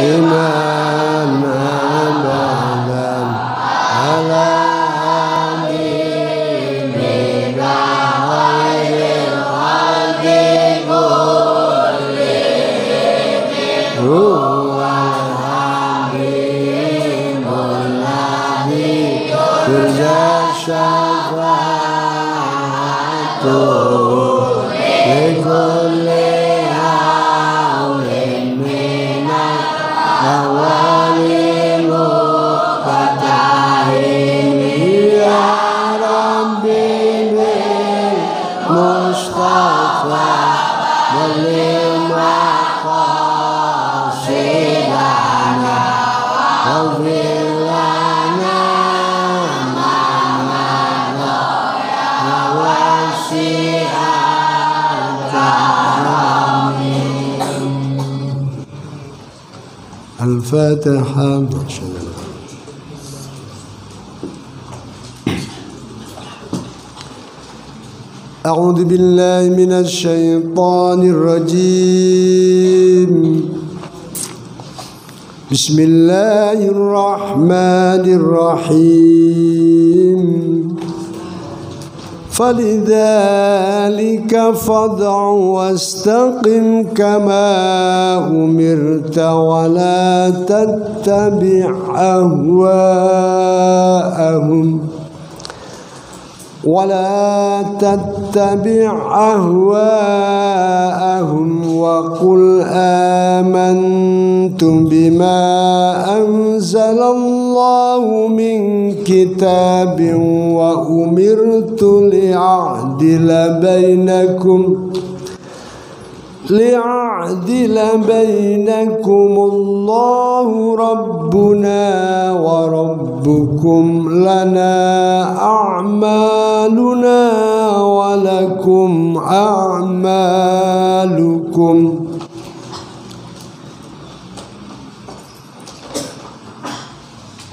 iman abadan ala amina ghairil hadi kulli huwal habibul ladzi turja syafa'atu likulli hawlin minal awalil muqaddahin ya Rabbi bil Mustafa balil maqasidana wafir lana manana wasi'ata Al-Fatiha. أعوذ بالله من الشيطان الرجيم بسم الله الرحمن الرحيم فلذلك فادع واستقم كما أمرت ولا تتبع أهواءهم وقل آمنت بما أنزل الله من كتاب وأمرت لأعدل بينكم الله ربنا وربكم لنا أعمالنا ولكم أعمالكم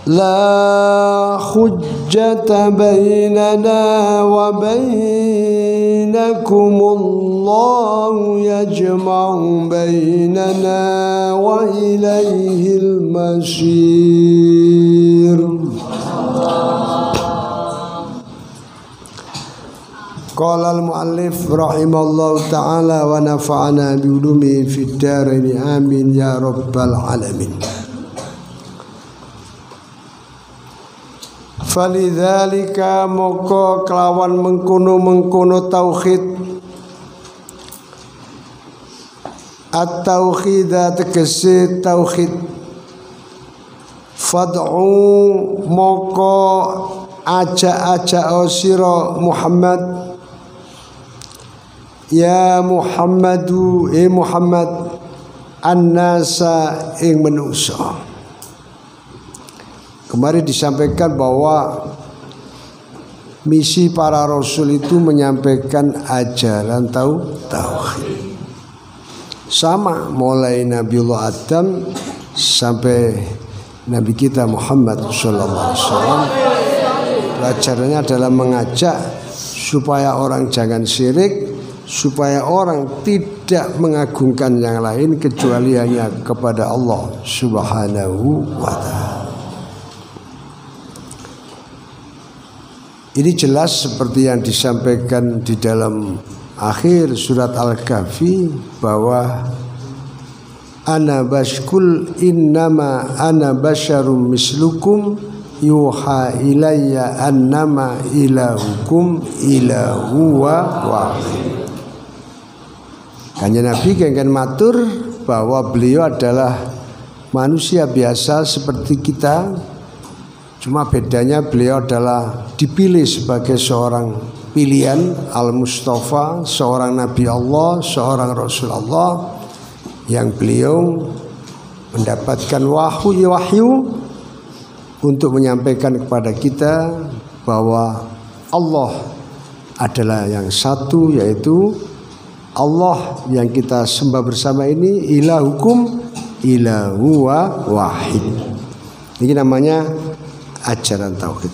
لا حجة بيننا وبينكم الله يجمع بيننا وإليه المصير. Qala al-muallif rahimallahu ta'ala wa nafa'ana bi ulumi fid dharain amin ya rabbal alamin. Falidzalika moko kelawan mengkono tauhid at-tauhid tegese tauhid fad'u moko aja sira Muhammad ya Muhammadu Muhammad an-nasa ing manusa. Kemarin disampaikan bahwa misi para rasul itu menyampaikan ajaran tauhid. Sama mulai Nabiullah Adam sampai Nabi kita Muhammad sallallahu alaihi wasallam. Ajarannya adalah mengajak supaya orang jangan syirik, supaya orang tidak mengagungkan yang lain kecuali hanya kepada Allah Subhanahu wa ta'ala. Ini jelas seperti yang disampaikan di dalam akhir surat Al-Kahfi bahwa innama ana basyarum mislukum yuha ilayya annama ilahukum ilahu wahid. Kanjeng Nabi kengken matur bahwa beliau adalah manusia biasa seperti kita. Cuma bedanya beliau adalah dipilih sebagai seorang pilihan Al-Mustafa, seorang Nabi Allah, seorang Rasul Allah yang beliau mendapatkan wahyu untuk menyampaikan kepada kita bahwa Allah adalah yang satu, yaitu Allah yang kita sembah bersama ini ilahukum ilahu wahid. Ini namanya ajaran tauhid.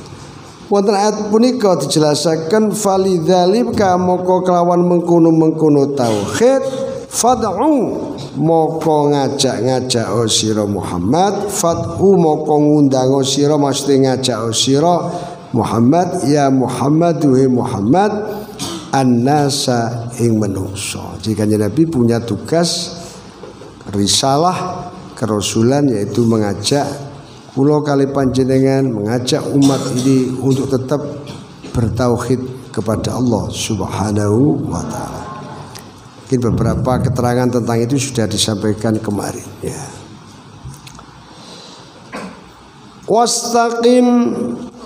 Wonten ayat punika dijelasaken falidzalika moko kelawan mengkono-mengkono tauhid fad'u moko ngajak-ngajak sira Muhammad fad'u moko ngundang sira mesti ngajak sira Muhammad ya Muhammad wa Muhammad annasa ing manungsa. Jika Nabi punya tugas risalah kerasulan yaitu mengajak kula kali panjenengan mengajak umat ini untuk tetap bertauhid kepada Allah Subhanahu wa taala. Mungkin beberapa keterangan tentang itu sudah disampaikan kemarin ya. Wastaqim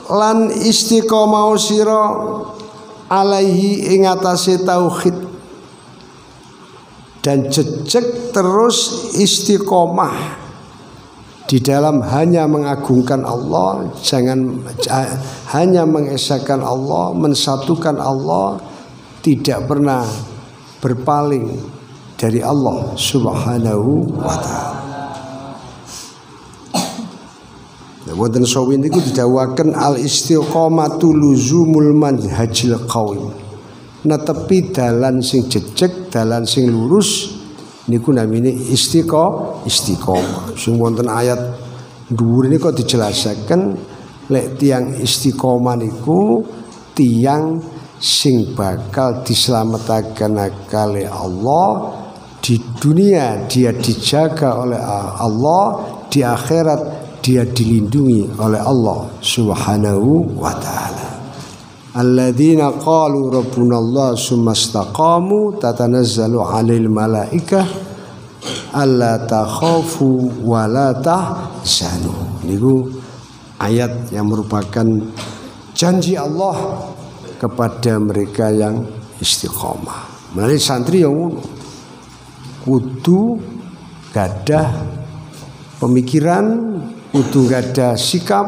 lan istiqomah sira alaihi ing atase tauhid dan jejeg terus istiqomah di dalam hanya mengagungkan Allah, jangan hanya mengesahkan Allah, mensatukan Allah, tidak pernah berpaling dari Allah Subhanahu wa taala. Wonten sawi niku didhawuhaken al istiqomatu luzumul manhajil qawim. Netepi dalan sing jejeg, dalan sing lurus niku namine istiqomah. Sing wonten ayat dhuwur niku dijelasaken lek tiyang istiqomah niku tiyang sing bakal diselamatkan oleh Allah di dunia, dia dijaga oleh Allah, di akhirat dia dilindungi oleh Allah Subhanahu wa taala. Alladzina qalu rabbunallah summa istaqamu tatanazzalu 'alail malaikah alla takhafu wa la tahzanu. Niku ayat yang merupakan janji Allah kepada mereka yang istiqomah. Melalui santri yang kudu gadah pemikiran, kudu gadah sikap,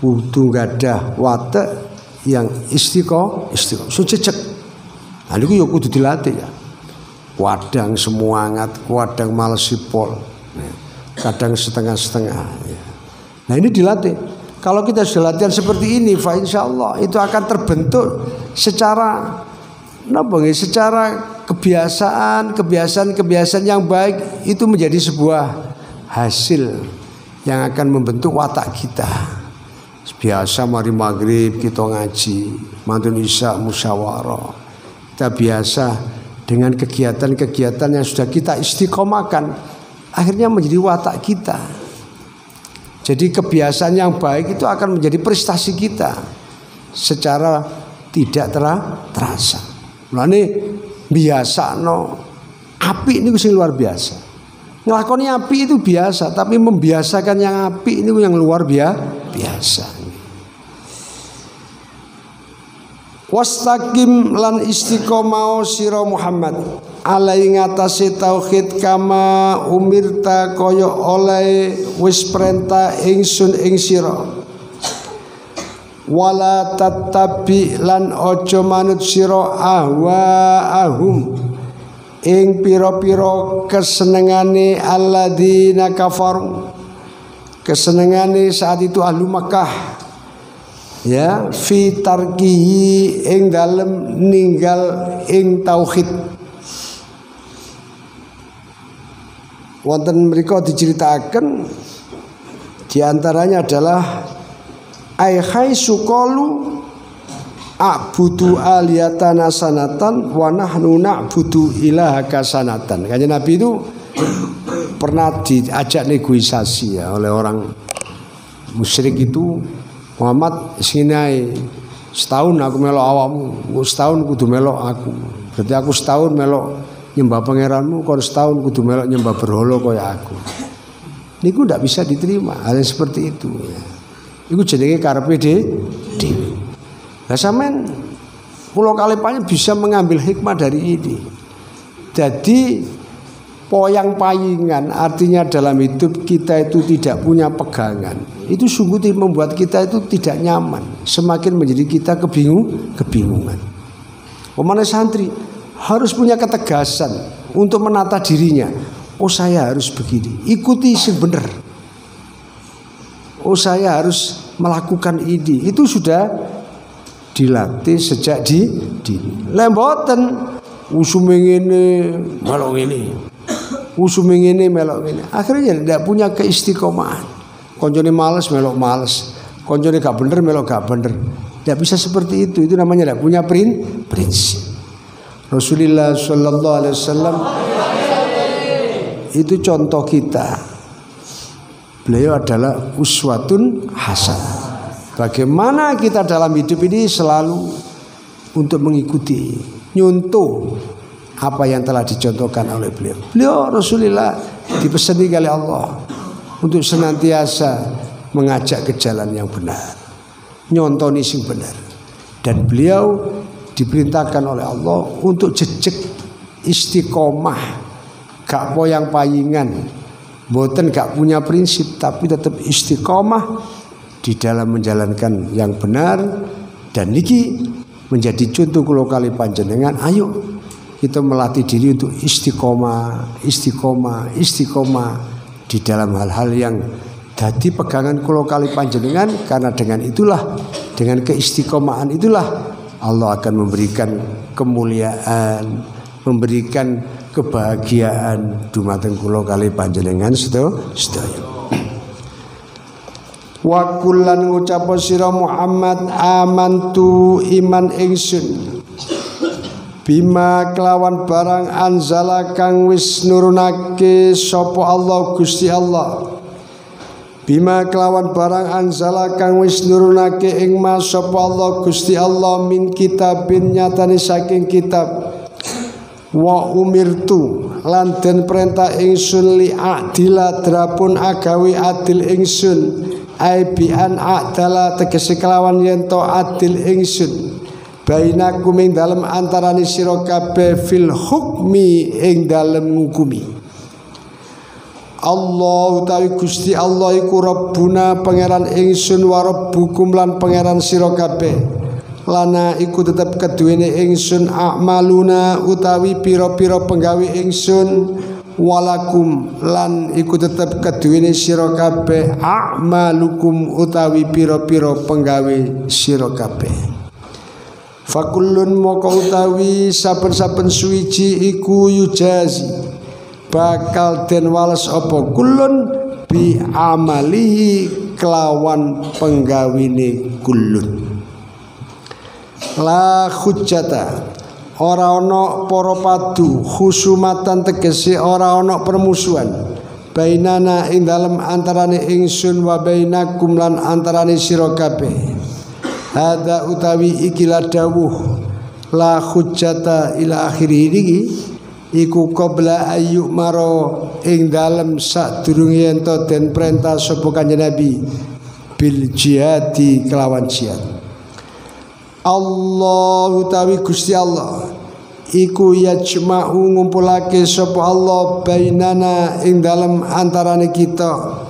kudu gadah watak yang istiqomah, sujecek. Nah niku ya kudu dilatih ya. Kadang semangat, kadang males sipol, kadang setengah-setengah. Nah ini dilatih. Kalau kita sudah latihan seperti ini, fa insyaallah itu akan terbentuk secara kebiasaan yang baik itu menjadi sebuah hasil yang akan membentuk watak kita. Biasa mari maghrib kita ngaji, mantun isya musyawarah. Kita biasa dengan kegiatan-kegiatan yang sudah kita istiqomahkan, akhirnya menjadi watak kita. Jadi kebiasaan yang baik itu akan menjadi prestasi kita secara tidak terasa. Mulane biasa api ini sing luar biasa. Ngelakoni api itu biasa, tapi membiasakan yang api ini yang luar biasa. Wastaqim lan istiqomah sira Muhammad alai ngatasi tauhid kama umirta kaya oleh wis perintah ingsun ing sira. Wala tattabi lan aja manut sira ahum ing pira-pira kesenengane alladzina kafaru, kesenengane saat itu ahlu Makkah ya fi tarkihi ing dalem ninggal ing tauhid. Wonten mriku diceritakan diantaranya adalah ai suqalu a'budu aliyatana sanatan wa nahnu na'budu ilahaka sanatan. Kanjeng Nabi itu pernah diajak negosiasi ya oleh orang musyrik itu, Muhammad sinai setahun aku melok awakmu, setahun kudu melok aku. Berarti aku setahun melok nyembah pangeranmu, kon setahun kudu melok nyembah berhala kaya aku. Niku ndak bisa diterima hal yang seperti itu ya. Iku jenenge karepe dhewe. Lah sampean kula kalepannya bisa mengambil hikmah dari ini. Jadi poyang-payingan artinya dalam hidup kita itu tidak punya pegangan. Itu sungguh membuat kita itu tidak nyaman, semakin menjadi kita kebingungan. Pemane santri harus punya ketegasan untuk menata dirinya. Oh saya harus begini, ikuti sing bener. Oh saya harus melakukan ini. Itu sudah dilatih sejak dini. Lemboten usume ngene melok ngene. Usume ngene melok ngene. Akhirnya tidak punya keistiqomahan. Koncone males melok males. Koncone gak bener melok gak bener. Tidak bisa seperti itu. Itu namanya tidak punya prinsip. Rasulullah sallallahu alaihi wasallam itu contoh kita. Beliau adalah uswatun hasanah. Bagaimana kita dalam hidup ini selalu untuk mengikuti, nyuntuh apa yang telah dicontohkan oleh beliau. Beliau Rasulullah dipesani oleh Allah untuk senantiasa mengajak ke jalan yang benar, nyontoni sing benar. Dan beliau diperintahkan oleh Allah untuk jejak istiqomah, gak poyang payingan, boten gak punya prinsip, tapi tetap istiqomah di dalam menjalankan yang benar. Dan niki menjadi contoh kula kali panjenengan. Ayo kita melatih diri untuk istiqomah di dalam hal-hal yang jadi pegangan kula kali panjenengan. Karena dengan itulah, dengan keistiqomahan itulah Allah akan memberikan kemuliaan, memberikan kebahagiaan dumateng kula kali panjenengan sedaya. Wa kullan ngucap sira Muhammad amantu iman ingsun bima kelawan barang anzala kang wis nurunake sapa Allah Gusti Allah. Bima kelawan barang anzala kang wis nurunake ing ma sapa Allah Gusti Allah min kitabin nyatane saking kitab. Wa umirtu lan den perintah ingsun li adila drapun agawe adil ingsun. Ai bi an adala tegese kelawan yen to adil ingsun. Bainakum ing dalem antarane sira kabeh fil hukmi ing dalem ngukumi. Allah utawi Gusti Allah iku Rabbuna pangeran ingsun wa rabbukum lan pangeran sira kabeh. Lana iku tetep keduwene ingsun a'maluna utawi pira-pira penggawe ingsun walakum lan iku tetep keduwene sira kabeh a'malukum utawi pira-pira penggawe sira kabeh. Fakullun moko utawi saben-saben suwiji iku yujazi bakal den wales apa kullun bi amalihi kelawan penggawine kullun. La hujjata ora ana para padu khusumatan tegese ora ana permusuhan bainana ing dalem antarane ingsun wa bainakum lan antarane sira kabeh. Hada utawi ikilah dawuh la hujjata ila akhirih iki iku qabla ayyuk maro ing dalem sadurunge yen to den perintah sapa Kanjeng Nabi bil jihadi kelawan jihad. Allah utawi Gusti Allah iku yajma'u ngumpulake sapa Allah bainana ing dalem antarane kita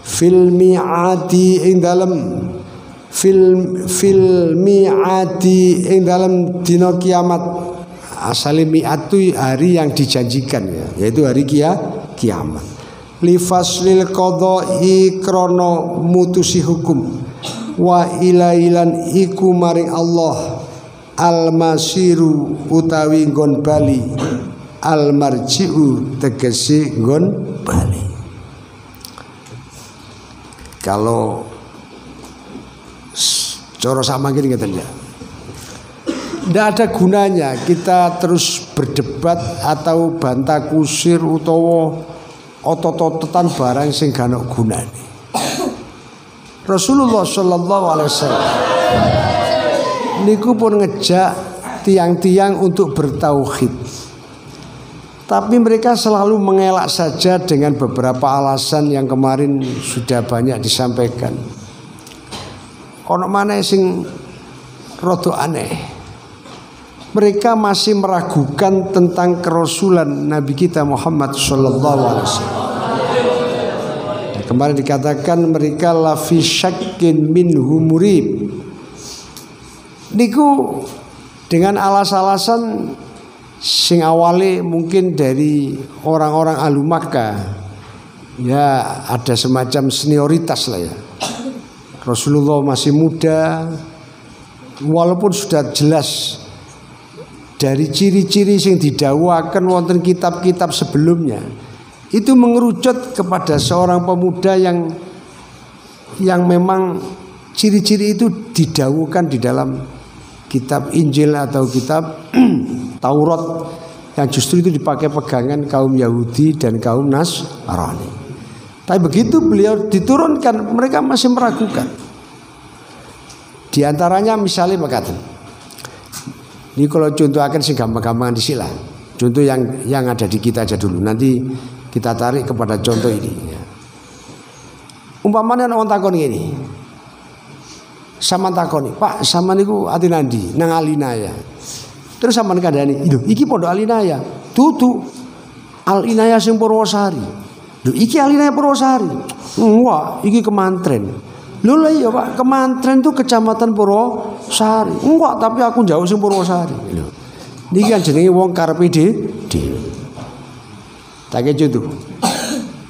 fil mi'ati ing dalem fil mi'ati ing dalem dina kiamat. Asal mi'at itu hari yang dijanjikan ya, yaitu hari kiamat. Li faslil qadha'i krana mutusi hukum. Wa ilailan iku maring Allah al masiru utawi nggon bali, al marji'u tegese nggon bali. Kalau cara sama gini ngeten ya. Tidak ada gunanya kita terus berdebat atau bantah kusir utawa otot-ototan barang sing gak ono gunane. Rasulullah sallallahu alaihi wasallam niku pun ngejak tiang-tiang untuk bertauhid. Tapi mereka selalu mengelak saja dengan beberapa alasan yang kemarin sudah banyak disampaikan. Ono maneh sing rada aneh. Mereka masih meragukan tentang kerasulan Nabi kita Muhammad sallallahu alaihi wasallam. Kemarin dikatakan mereka lafi syakkin minhu murib. Niku dengan alasan-alasan sing awale mungkin dari orang-orang ahlu Makkah. Ya ada semacam senioritas lah ya. Rasulullah masih muda, walaupun sudah jelas dari ciri-ciri yang didhawuhaken wonten kitab-kitab sebelumnya, itu mengerucut kepada seorang pemuda yang memang ciri-ciri itu didhawuhkan di dalam kitab Injil atau kitab Taurat, yang justru itu dipakai pegangan kaum Yahudi dan kaum Nasrani. Tapi begitu beliau diturunkan, mereka masih meragukan. Di antaranya misalnya berkata, ini kalau contoh akan sih gampang-gampang disilah. Contoh yang ada di kita aja dulu. Nanti kita tarik kepada contoh ini. Umpamanya orang takon ini, sama takoni, Pak, sama niku ati nandi nang Alinaya. Terus sama kandhani, iki pondok Alinaya. Tutu Alinaya sing Purwosari. Lho iki Alinaya Purwosari. Enggak, iki Kemantren. Lho lah iya Pak, Kemantren itu kecamatan Purwosari. Enggak, tapi aku jauh sing Purwosari. Lho. Niki kan jenenge wong karepe dhewe. Tak contoh.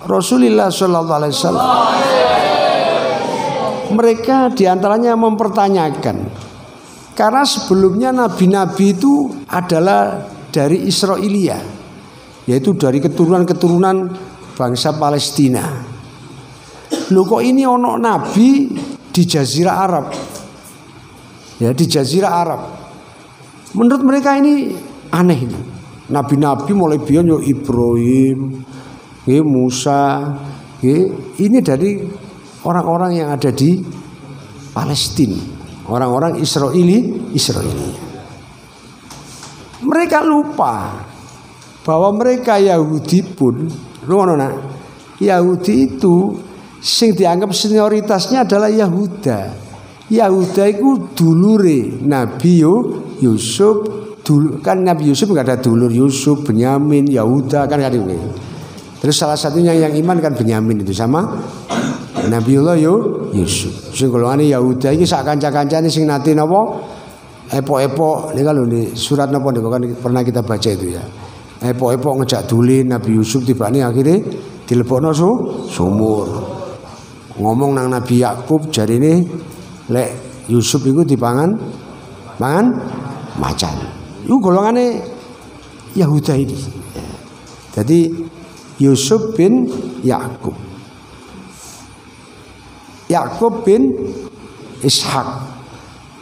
Rasulullah sallallahu alaihi wasallam. Mereka diantaranya mempertanyakan, karena sebelumnya nabi-nabi itu adalah dari Israelia, yaitu dari keturunan-keturunan bangsa Palestina. Loh kok ini ono nabi di Jazirah Arab? Ya, di Jazirah Arab. Menurut mereka ini aneh ini. Nabi-nabi mulai biyen yo Ibrahim, Musa, ini dari orang-orang yang ada di Palestina, orang-orang Israeli. Mereka lupa bahwa mereka Yahudi pun, Yahudi itu sing dianggap senioritasnya adalah Yahuda. Yahuda itu dulure Nabi Yusuf. Kan Nabi Yusuf nggak ada dulur, Yusuf, Benyamin, Yahuda kan ada. Terus salah satunya yang iman kan Benyamin itu sama Nabiullah Yusuf. Sing golongane Yahuda iki sak kanca-kancane sing nate napa epok-epok nika lho nih surat napa niku kan pernah kita baca itu ya. Epok-epok ngejak dulin Nabi Yusuf tibane akhirnya dilebokno sumur. Ngomong nang Nabi Yakub jarine lek Yusuf iku dipangan macan. Iku golongane Yahuda ini. Jadi Yusuf bin Yakub. Yakub bin Ishak.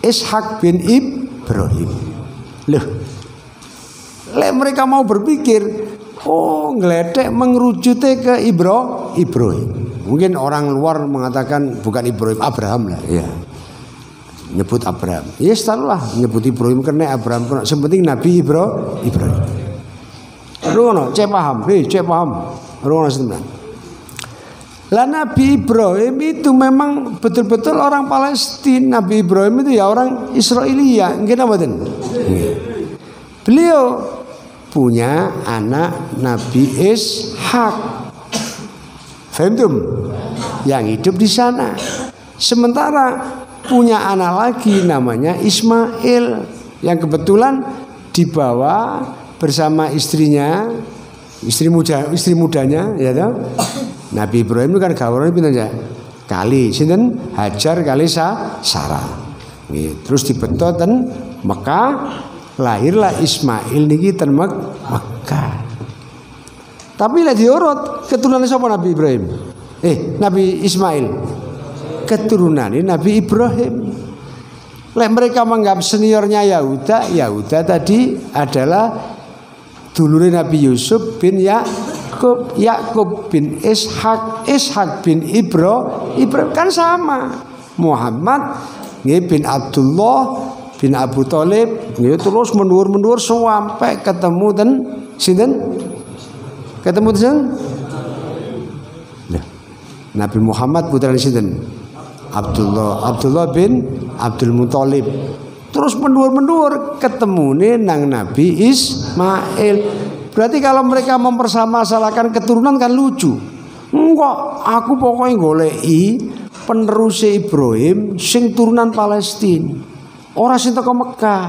Ishak bin Ibrahim. Loh. Lek mereka mau berpikir, ngledek mengerujute ke Ibrahim. Mungkin orang luar mengatakan bukan Ibrahim, Abraham lah, ya. Nyebut Abraham. Ya setelah nyebut Ibrahim kena Abraham kena. Sepenting Nabi Ibrahim. Rono, cek paham. Cek paham. Rono sebenarnya. Lah Nabi Ibrahim itu memang betul-betul orang Palestina. Nabi Ibrahim itu ya orang Israelia. Nggih napa mboten? Beliau punya anak Nabi Ishak. Faham? Yang hidup di sana. Sementara punya anak lagi namanya Ismail yang kebetulan dibawa bersama istrinya, istri mudanya, ya toh. Nabi Ibrahim itu kan gawane pinten ya? Kali sinten? Hajar kali Sarah. Terus dibentuk ten Mekah, lahirlah Ismail niki ten Mekah. Tapi lek diurut keturunan sapa Nabi Ibrahim? Nabi Ismail. Keturunan Nabi Ibrahim. Lek mereka menganggap seniornya Yahuda tadi adalah dulure Nabi Yusuf bin Yakub bin Ishak bin Ibrahim kan sama. Muhammad bin Abdullah bin Abu Thalib terus mendur sampai ketemu ten sinten? Ketemu ten Nabi Muhammad putra sinten? Abdullah bin Abdul Muthalib. Terus mendur ketemune nang Nabi Ismail. Berarti kalau mereka mempermasalahkan keturunan kan lucu. Enggak, aku pokoknya goleki penerus Ibrahim sing turunan Palestina. Ora sing teko Mekah.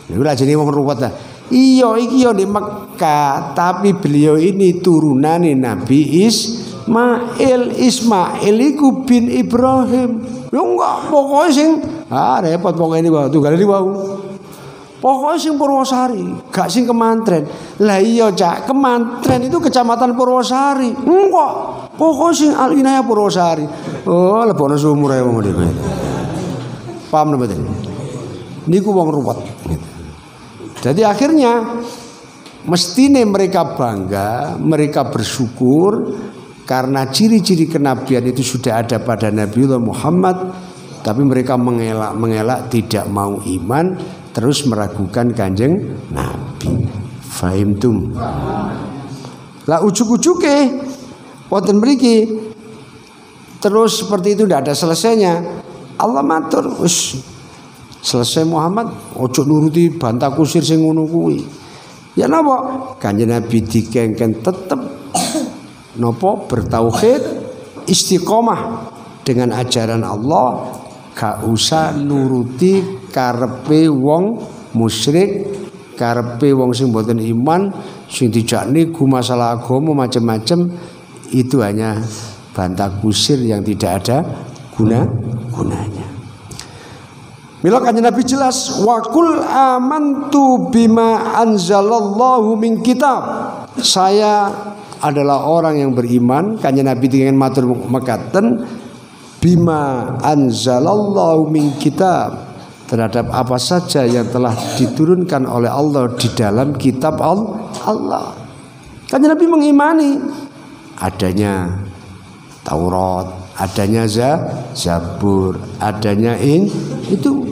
Lha ora jenenge wong ruwet ta. Iya iki yo di Mekah, tapi beliau ini turunane Nabi Ismail iku bin Ibrahim. Ya enggak, pokoknya sing repot pokoknya ini wae, tunggal ini wae. Pokoknya sing Purwosari, gak sing Kemantren. Lah iya Cak, Kemantren itu kecamatan Purwosari. Enggak, pokoknya sing Al Inayah Purwosari. Oh, lebokno sumur ae wong niku. Paham mboten? Niku wong ruwet. Jadi akhirnya mestine mereka bangga, mereka bersyukur karena ciri-ciri kenabian itu sudah ada pada Nabiullah Muhammad, tapi mereka mengelak tidak mau iman, terus meragukan Kanjeng Nabi. Fahimtum? Lah ujuk-ujuke wonten mriki terus seperti itu tidak ada selesainya. Allah matur, wis selesai Muhammad, ojo nuruti bantah kusir sing ngono kuwi. Ya napa? Kanjeng Nabi dikengken tetep napa bertauhid, istiqomah dengan ajaran Allah, gak usah nuruti karepe wong musyrik, karepe wong sing mboten iman, sing dijak niku masalah agama macam-macam, itu hanya bantah kusir yang tidak ada gunanya. Mila Kanjeng Nabi jelas, wa qul amantu bima anzalallahu min kitab. Saya adalah orang yang beriman. Kanjeng Nabi dengan matur mekaten, bima anzalallahu min kitab, terhadap apa saja yang telah diturunkan oleh Allah di dalam kitab Allah. Kanjeng Nabi mengimani adanya Taurat, adanya Zabur, adanya itu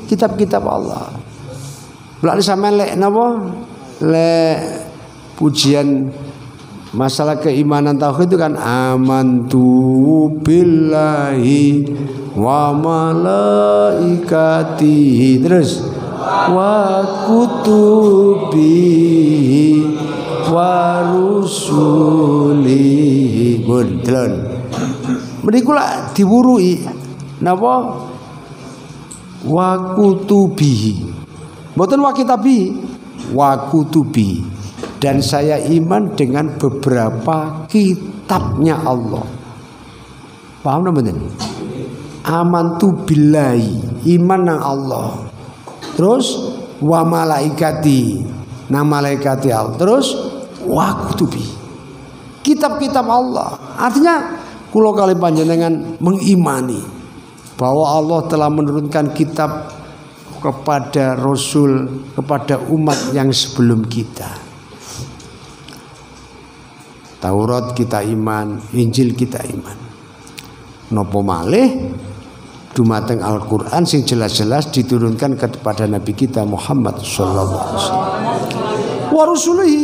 kitab-kitab Allah. Lha sampean lek napa? Lek pujian masalah keimanan tauhid itu kan amantu billahi wa malaikatihi, terus wa kutubihi wa rusulihi. Buntelon meniku lak diwurui napa? Wa kutubihi, mboten wa kitabi, wa kutubi. Dan saya iman dengan beberapa kitabnya Allah. Paham mboten? Amantu billahi, iman nang Allah. Terus wa malaikati, nang malaikati Allah. Terus wa kutubi, kitab-kitab Allah. Artinya kula kali panjenengan mengimani bahwa Allah telah menurunkan kitab kepada Rasul, kepada umat yang sebelum kita. Taurat kita iman, Injil kita iman. Nopo malih dumateng Al-Qur'an sing jelas-jelas diturunkan kepada Nabi kita Muhammad sallallahu alaihi wasallam. Wa rusulihi,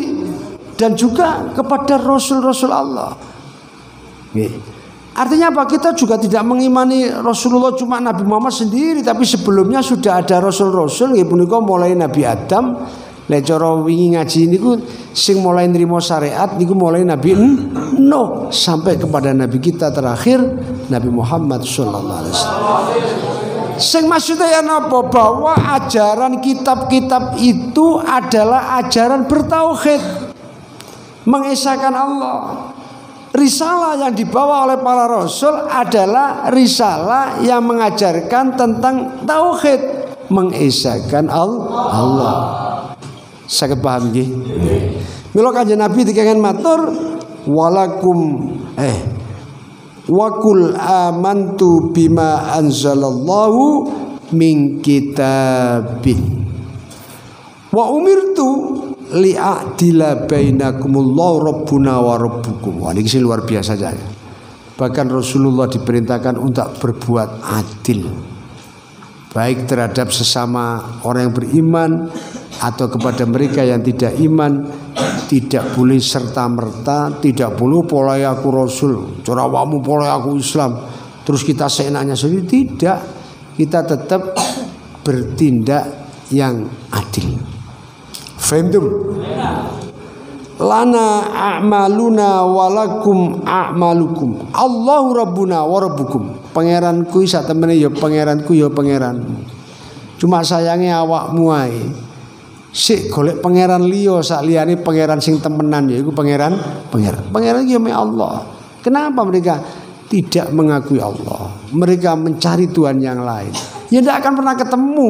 dan juga kepada rasul-rasul Allah. Artinya apa? Kita juga tidak mengimani Rasulullah cuma Nabi Muhammad sendiri, tapi sebelumnya sudah ada rasul-rasul. Nggih punika mulai Nabi Adam, lek cara wingi ngaji niku sing mulai nrimo syariat niku mulai Nabi Nuh sampai kepada Nabi kita terakhir Nabi Muhammad sallallahu alaihi wasallam. Sing maksudnya napa? Bahwa ajaran kitab-kitab itu adalah ajaran bertauhid, mengesahkan Allah. Risalah yang dibawa oleh para rasul adalah risalah yang mengajarkan tentang tauhid, mengesahkan Allah. Saged paham nggih? Mila Kanjeng Nabi dikengken matur walakum wa qul amantu bima anzalallahu min kitabin wa umirtu li'adila bainakumullahu rabbuna wa rabbukum. Wah, ini luar biasa saja. Bahkan Rasulullah diperintahkan untuk berbuat adil, baik terhadap sesama orang yang beriman atau kepada mereka yang tidak iman. Tidak boleh serta-merta, tidak boleh polai aku Rasul, cara awakmu polai aku Islam, terus kita seenaknya sendiri. Tidak, kita tetap bertindak yang adil. Fahimtum? Lana a'maluna walakum a'malukum. Allahu rabbuna wa rabbukum. Pangeranku sak temene ya pangeranku ya pangeranmu. Cuma sayangnya awakmu ae. Sik golek pangeran liya sak liyane pangeran sing temenan yaiku pangeran iki ya Allah. Kenapa mereka tidak mengakui Allah, mereka mencari Tuhan yang lain, ya tidak akan pernah ketemu.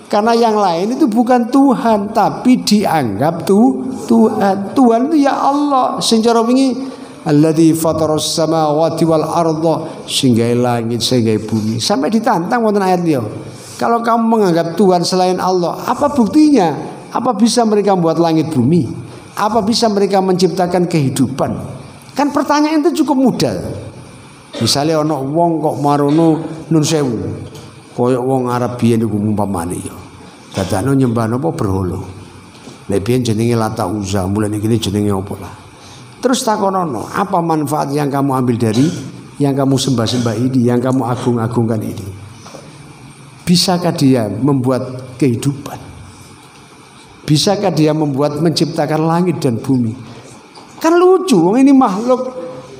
Karena yang lain itu bukan Tuhan, tapi dianggap Tuhan. Tuhan itu ya Allah. Sing cara wingi alladzi fataras samawati wal arda, sing gawe langit, sing gawe bumi. Sampai ditantang wonten ayat dia. Kalau kamu menganggap Tuhan selain Allah, apa buktinya? Apa bisa mereka membuat langit bumi? Apa bisa mereka menciptakan kehidupan? Kan pertanyaan itu cukup mudah. Misalnya ono wong kok marono nun sewu. Koyok wong Arab biyen iku umpamane ya. Dadane nyembah napa berhala. Lek biyen jenenge Lata Uzza, mulane iki jenenge apa lah. Terus takonono, apa manfaat yang kamu ambil dari yang kamu sembah-sembah ini, yang kamu agung-agungkan ini? Bisakah dia membuat kehidupan? Bisakah dia membuat menciptakan langit dan bumi? Kan lucu, wong ini makhluk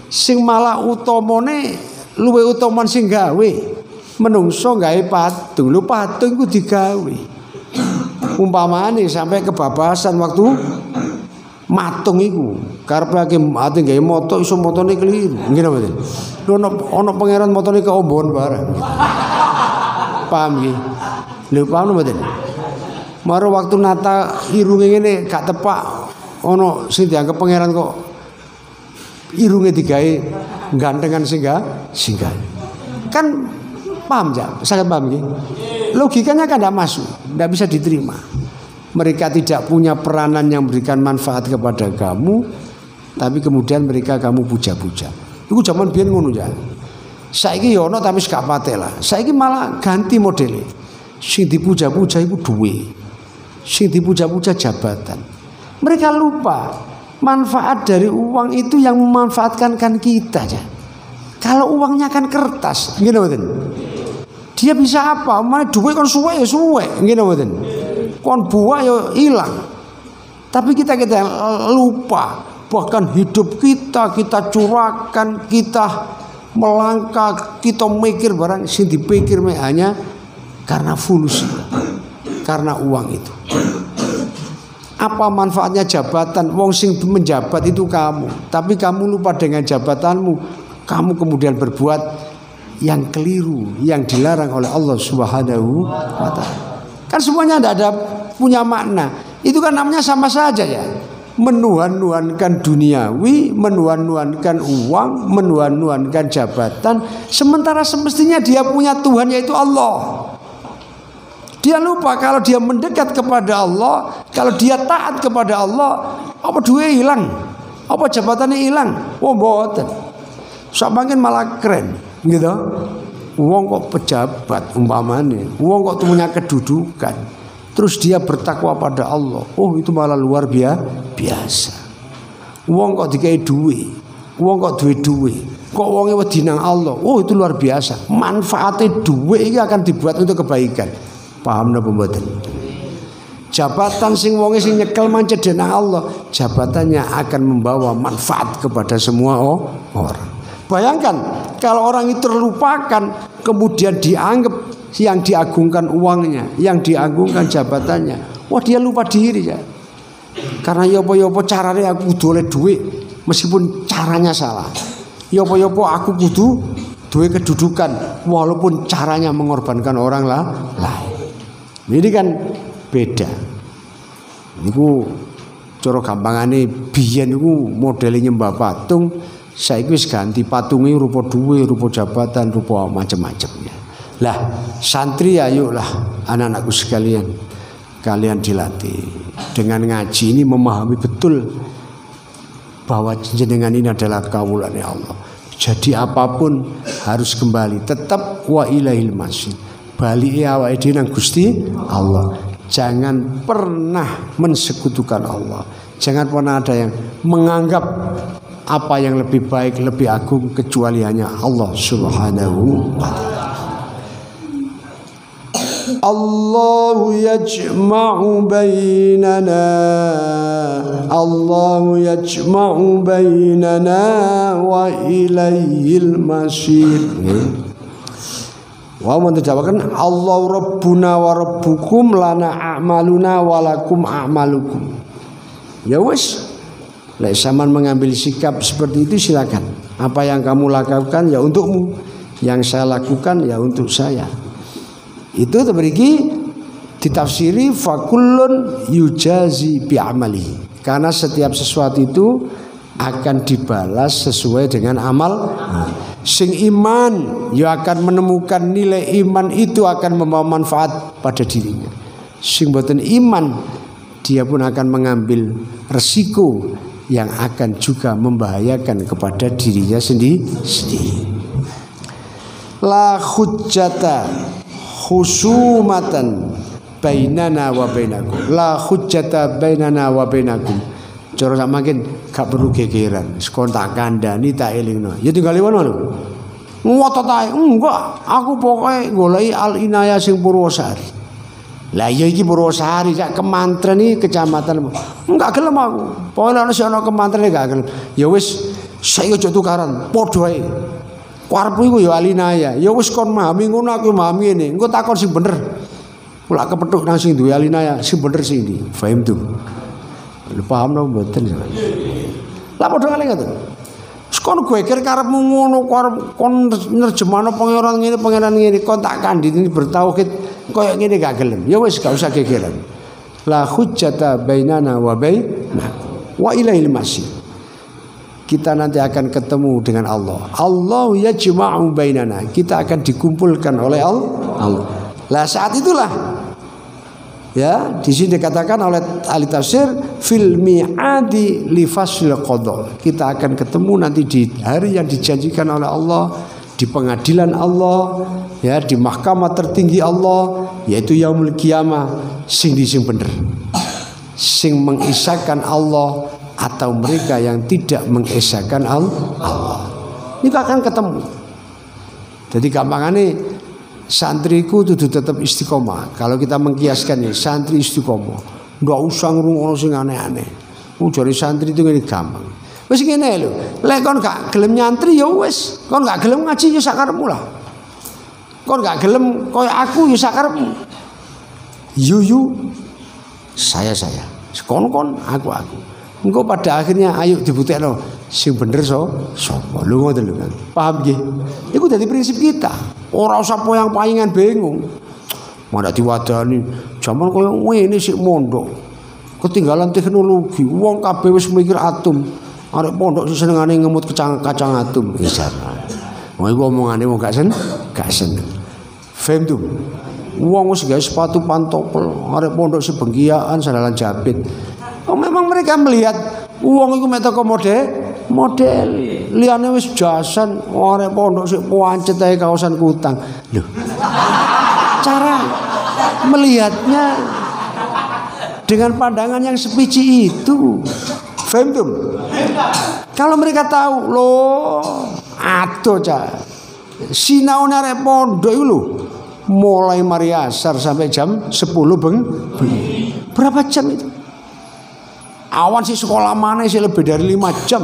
sing malah utamane luwih utaman sing gawe. Menungso gawe patung, lho patung iku digawe. Umpamane sampai kebabasan waktu matung iku, karepe ate gawe moto iso motone keliru. Nggih napa mboten? Lho ana pangeran motone keombon bareng. Paham nggih? Lho paham mboten? Maro waktu nata irunge ngene gak tepak, ana sing dianggap pangeran kok irunge digawe gantengan singgah. Kan paham ya? Sangat paham ya? Logikanya kan tidak masuk, tidak bisa diterima. Mereka tidak punya peranan yang memberikan manfaat kepada kamu, tapi kemudian mereka kamu puja-puja. Itu zaman biyen ngono ya. Saiki ya ono tapi gak pate lah. Saiki malah ganti modele. Sing dipuja-puja iku duwe. Sing dipuja-puja jabatan. Mereka lupa manfaat dari uang itu yang memanfaatkan kan kita ya. Kalau uangnya kan kertas, nggih mboten? Dia bisa apa? Mana duit kon suwe ya suwe, nggih mboten? Kon buah ya hilang. Tapi kita lupa bahkan hidup kita curahkan, kita melangkah, kita mikir barang sing dipikir hanya karena fulus, karena uang itu. Apa manfaatnya jabatan? Wong sing menjabat itu kamu, tapi kamu lupa dengan jabatanmu. Kamu kemudian berbuat yang keliru, yang dilarang oleh Allah Subhanahu wa ta'ala. Kan semuanya tidak ada punya makna. Itu kan namanya sama saja ya. Menuhan-nuhankan duniawi, menuhan-nuhankan uang, menuhan-nuhankan jabatan. Sementara semestinya dia punya Tuhan yaitu Allah. Dia lupa kalau dia mendekat kepada Allah, kalau dia taat kepada Allah, apa duit hilang? Apa jabatannya hilang? Oh mboten. Sampangin malah keren, gitu. Wong kok pejabat umpamane, wong kok punya kedudukan, terus dia bertakwa pada Allah. Oh itu malah luar biasa. Wong kok dikai duit, wong kok duit, kok wonge wedi nang Allah. Oh itu luar biasa. Manfaatnya duit ini akan dibuat untuk kebaikan. Paham napa mboten? Jabatan sing wonge sing nyekel mancet nang Allah, jabatannya akan membawa manfaat kepada semua orang. Bayangkan kalau orang itu terlupakan, kemudian dianggap yang diagungkan uangnya, yang diagungkan jabatannya. Wah dia lupa diri ya. Karena yopo-yopo caranya aku kudu oleh duit, meskipun caranya salah. Yopo-yopo aku kudu duit kedudukan, walaupun caranya mengorbankan orang lain. Ini kan beda. Niku cara gampangane biyen niku modele nyembah patung. Saiki wis ganti patunge rupa duwe, rupa jabatan, rupa macam-macam ya. Lah, santri ayolah anak-anakku sekalian, kalian dilatih dengan ngaji ini memahami betul bahwa jenengan ini adalah kawulane Allah. Jadi apapun harus kembali tetap wa ilaihil masih. Bali awake dhewe nang Gusti Allah. Jangan pernah mensekutukan Allah. Jangan pernah ada yang menganggap apa yang lebih baik, lebih agung kecuali hanya Allah Subhanahu wa ta'ala. Allahu yajma'u bainana, Allahu yajma'u bainana wa ilaihil masir. Wa man tajawakan Allah rabbuna wa rabbukum lana a'maluna wa lakum a'malukum. Ya wis, lek sampean mengambil sikap seperti itu silakan. Apa yang kamu lakukan ya untukmu, yang saya lakukan ya untuk saya. Itu terbagi ditafsiri fakullun yujazi bi'amali. Karena setiap sesuatu itu akan dibalas sesuai dengan amal. Sing iman ya akan menemukan nilai iman itu akan membawa manfaat pada dirinya. Sing boten iman dia pun akan mengambil resiko yang akan juga membahayakan kepada dirinya sendiri. La hujjata khusumatan bainana wa bainakum. La hujjata bainana wa bainakum. Cara samakin gak perlu gegeran. Sekon tak kandhani tak elingno. Ya tinggal liwono lho. Ngotot ae. Enggak, aku pokoke goleki Al-Inayah sing Purwosari. Lah ya iki Purwosari sak kemantren iki kecamatan. Enggak gelem aku. Pokoke ana sing ana kemantrene gak gelem. Ya wis saiki aja tukaran, padha ae. Karepku iku ya Al-Inayah. Ya wis kon memahami ngono aku memahami ngene. Engko takon sing bener. Kula kepethuk nang sing duwe Al-Inayah sing bener sing ndi. Faham tuh. Lu paham no mboten ya. Lah padha kali ngoten. Kon geger karepmu ngono kon nerjemahno pangeran ngene kon tak kandhani bertauhid koyo ngene gak gelem. Ya wis gak usah gegeran. La hujjata bainana wa wa ilaihil masir. Kita nanti akan ketemu dengan Allah. Allah yajma'u bainana. Kita akan dikumpulkan oleh Allah. Lah saat itulah ya, di sini dikatakan oleh ahli tafsir fil mi'adi li fasl qada. Kita akan ketemu nanti di hari yang dijanjikan oleh Allah, di pengadilan Allah, ya, di mahkamah tertinggi Allah, yaitu yaumul qiyamah. Sing bener, sing mengisahkan Allah atau mereka yang tidak mengisahkan Allah. Ini akan ketemu. Jadi gampangane santriku itu tetap istiqomah. Kalau kita mengkiaskan ya, santri istiqomah, nggak usah ngrungokno sing aneh-aneh. Jare santri itu ngene gampang. Wis ngene lho, lek kon gak gelem nyantri ya wis, kon gak gelem ngaji ya sakarepmu lah. Kon gak gelem koyo aku ya sakarepmu. Yu saya. Kon aku. Engko pada akhirnya ayo dibuktekno sing bener sapa. Lho ngoten lho kan. Paham nggih? Iku dadi prinsip kita. Ora usah poyang-payangan bingung. Mana diwadani jaman koyo ngene sik mondok. Ketinggalan teknologi. Wong kabeh wis mikir atom. Arek pondok sing senengane ngemut kacang atom. Isar. Wong iku omongane wong gak seneng. Faham tuh? Wong wis gawe sepatu pantopel. Arek pondok sing bengkiaan sandalan jabit. Oh, memang mereka melihat uang itu metode model liane wis jasan arek pondok sik pancet ae kaosan kutang. Loh. Cara melihatnya dengan pandangan yang sepici itu. Faham tuh? Kalau mereka tahu loh, aduh cah. Sinaune arek pondok iku lho mulai mari asar sampai jam 10 berapa jam itu? Awan sih sekolah mana sih lebih dari 5 jam.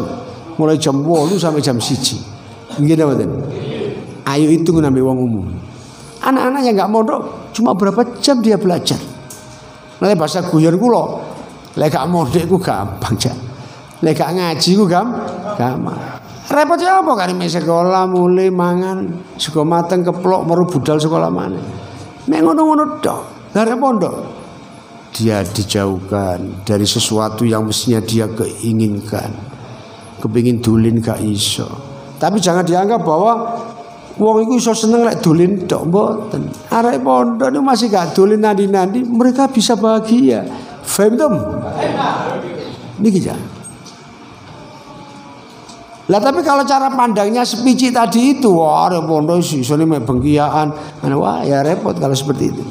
Mulai jam 8 sampai jam 1. Nggih mboten. Ayo hitung nambah wong umum. Anak-anak yang enggak mondok cuma berapa jam dia belajar. Nek bahasa guyon kula, lek gak mondok iku gampang, Cak. Lek gak ngaji iku gampang. Repot ya apa karime sekolah mulai mangan, sego mateng keplok meru budal sekolah mana. Nek ngono-ngono tok, gak pondok. Dia dijauhkan dari sesuatu yang mestinya dia keinginkan. Kepingin dulin gak iso. Tapi jangan dianggap bahwa wong iku iso seneng lek dulin tok, mboten. Arek pondok niku masih gak dulin nandi-nandi, mereka bisa bahagia. Faham tom? Niki ya. Lah tapi kalau cara pandangnya sepici tadi itu, wah arek pondok iso mek bengkiaan, wah ya repot kalau seperti itu.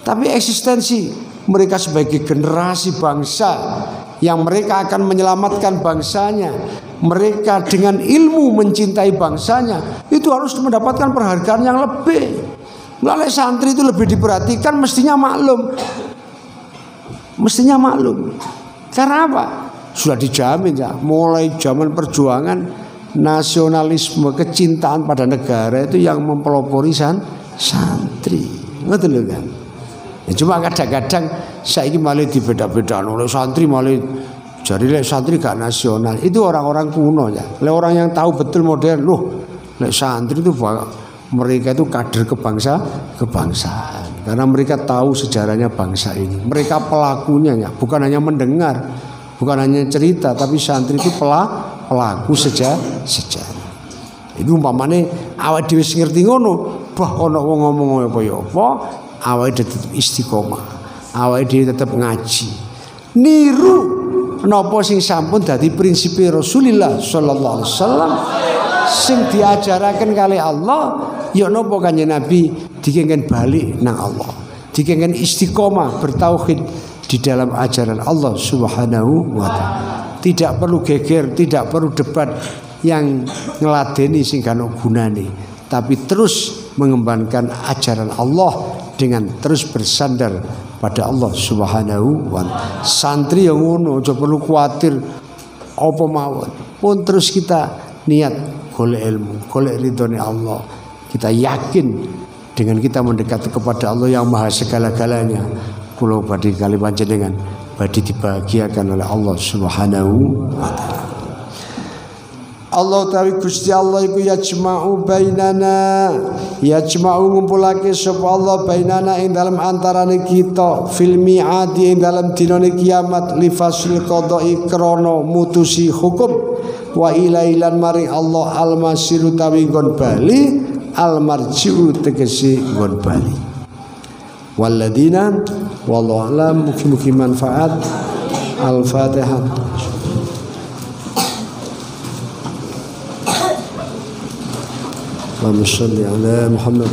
Tapi eksistensi mereka sebagai generasi bangsa yang mereka akan menyelamatkan bangsanya, mereka dengan ilmu mencintai bangsanya, itu harus mendapatkan penghargaan yang lebih. Melalui santri itu lebih diperhatikan, mestinya maklum. Karena apa? Sudah dijamin ya, mulai zaman perjuangan nasionalisme, kecintaan pada negara itu yang mempelopori santri. Ngerti lho kan? Ya, cuma kadang-kadang saiki malah dibeda-bedaan oleh santri malah Jadi lek santri gak nasional itu orang-orang kuno ya. Lek orang yang tahu betul modern, loh, lek santri itu mereka itu kader kebangsaan. Karena mereka tahu sejarahnya bangsa ini. Mereka pelakunya ya, bukan hanya mendengar, bukan hanya cerita, tapi santri itu pelaku sejarah. Itu umpamane awake dhewe ngerti ngono, bah ana wong ngomong apa ya apa, awake tetep istiqomah. Awake dhewe tetep ngaji. Niru napa sing sampun dadi prinsipe Rasulullah sallallahu alaihi wasallam sing diajaraken kali Allah, ya napa kanjeng Nabi dikengken balik nang Allah. Dikengken istiqomah bertauhid di dalam ajaran Allah Subhanahu wa taala. Tidak perlu geger, tidak perlu debat yang ngeladeni sing gak ono gunane, tapi terus mengembangkan ajaran Allah dengan terus bersandar pada Allah Subhanahu wa taala. Santri yang ngono aja perlu kuatir apa mawon. Pun terus kita niat golek ilmu, golek ridhone Allah. Kita yakin dengan kita mendekat kepada Allah yang Maha segala-galanya. Kula badhe kali panjenengan badhe dibahagiakan oleh Allah Subhanahu wa taala. Allah tawi Gusti Allah iku yajma'u bainana, yajma'u ngumpulake sapa Allah bainana ing dalam antarane kita fil mi'adi ing dalam dinane kiamat li fasil qada'i krana mutusi hukum wa ilailan maring Allah al masiru tawi nggon bali al marji'u tegese nggon bali. Walladina wallahu alam, mugi-mugi manfaat. Al-Fatihah. Allahumma shalli ala Muhammad.